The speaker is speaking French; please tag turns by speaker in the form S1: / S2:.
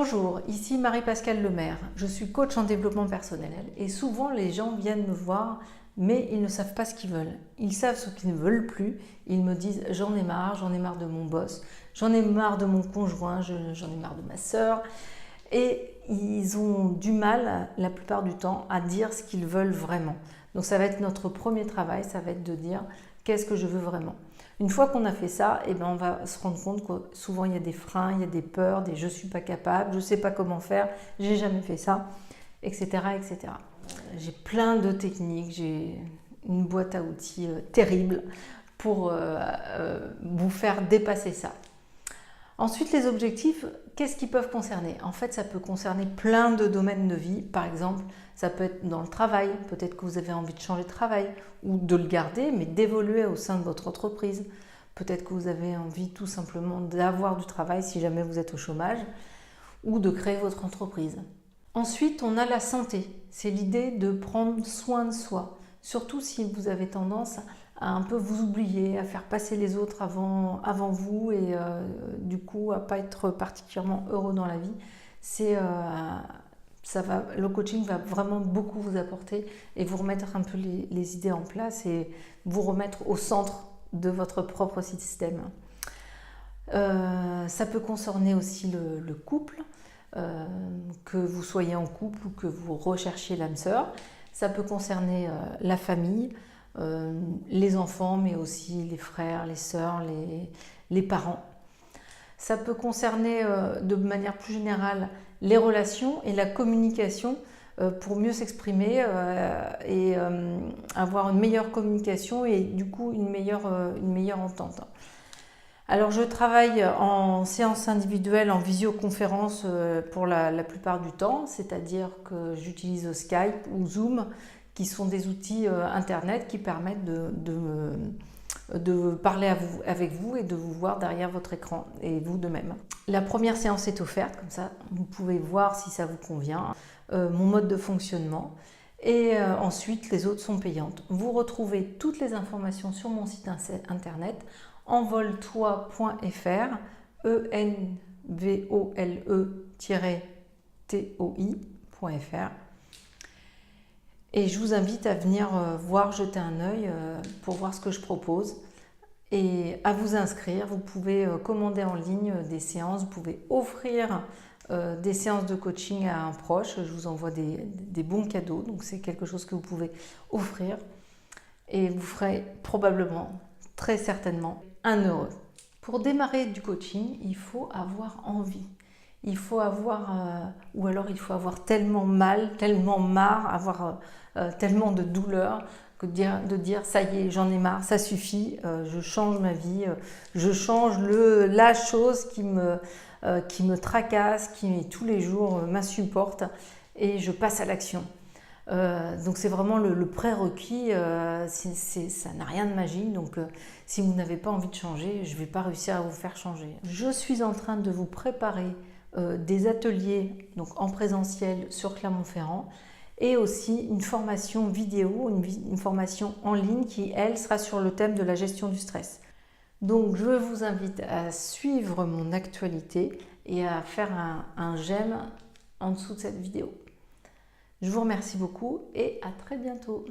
S1: Bonjour, ici Marie-Pascale Lemaire. Je suis coach en développement personnel et souvent les gens viennent me voir mais ils ne savent pas ce qu'ils veulent. Ils savent ce qu'ils ne veulent plus. Ils me disent j'en ai marre de mon boss, j'en ai marre de mon conjoint, j'en ai marre de ma sœur. Et ils ont du mal la plupart du temps à dire ce qu'ils veulent vraiment. Donc ça va être notre premier travail, ça va être de dire qu'est-ce que je veux vraiment. Une fois qu'on a fait ça, on va se rendre compte que souvent il y a des freins, il y a des peurs, des je ne suis pas capable, je ne sais pas comment faire, j'ai jamais fait ça, etc. etc. J'ai plein de techniques, j'ai une boîte à outils terrible pour vous faire dépasser ça. Ensuite, les objectifs, qu'est-ce qu'ils peuvent concerner? En fait, ça peut concerner plein de domaines de vie. Par exemple, ça peut être dans le travail. Peut-être que vous avez envie de changer de travail ou de le garder, mais d'évoluer au sein de votre entreprise. Peut-être que vous avez envie tout simplement d'avoir du travail si jamais vous êtes au chômage ou de créer votre entreprise. Ensuite, on a la santé. C'est l'idée de prendre soin de soi. Surtout si vous avez tendance à un peu vous oublier, à faire passer les autres avant vous et du coup à pas être particulièrement heureux dans la vie. Le coaching va vraiment beaucoup vous apporter et vous remettre un peu les idées en place et vous remettre au centre de votre propre système. Ça peut concerner aussi le couple, que vous soyez en couple ou que vous recherchiez l'âme sœur. Ça peut concerner la famille, les enfants, mais aussi les frères, les sœurs, les parents. Ça peut concerner de manière plus générale les relations et la communication pour mieux s'exprimer et avoir une meilleure communication et du coup une meilleure entente. Alors je travaille en séance individuelle, en visioconférence pour la plupart du temps, c'est-à-dire que j'utilise Skype ou Zoom, qui sont des outils internet qui permettent de parler avec vous et de vous voir derrière votre écran et vous de même. La première séance est offerte, comme ça vous pouvez voir si ça vous convient, mon mode de fonctionnement. Et ensuite, les autres sont payantes. Vous retrouvez toutes les informations sur mon site internet envoltoi.fr, envole-toi.fr. Et je vous invite à venir jeter un œil pour voir ce que je propose et à vous inscrire. Vous pouvez commander en ligne des séances, vous pouvez offrir des séances de coaching à un proche. Je vous envoie des bons cadeaux, donc c'est quelque chose que vous pouvez offrir et vous ferez probablement, très certainement, un heureux. Pour démarrer du coaching, il faut avoir envie. Il faut avoir, ou alors il faut avoir tellement mal, tellement marre, avoir tellement de douleur que de dire ça y est, j'en ai marre, ça suffit, je change ma vie, je change la chose qui me tracasse, qui tous les jours m'insupporte et je passe à l'action. Donc c'est vraiment le prérequis, ça n'a rien de magique, donc si vous n'avez pas envie de changer, je ne vais pas réussir à vous faire changer. Je suis en train de vous préparer des ateliers donc en présentiel sur Clermont-Ferrand et aussi une formation vidéo, une formation en ligne qui, elle, sera sur le thème de la gestion du stress. Donc je vous invite à suivre mon actualité et à faire un j'aime en dessous de cette vidéo. Je vous remercie beaucoup et à très bientôt.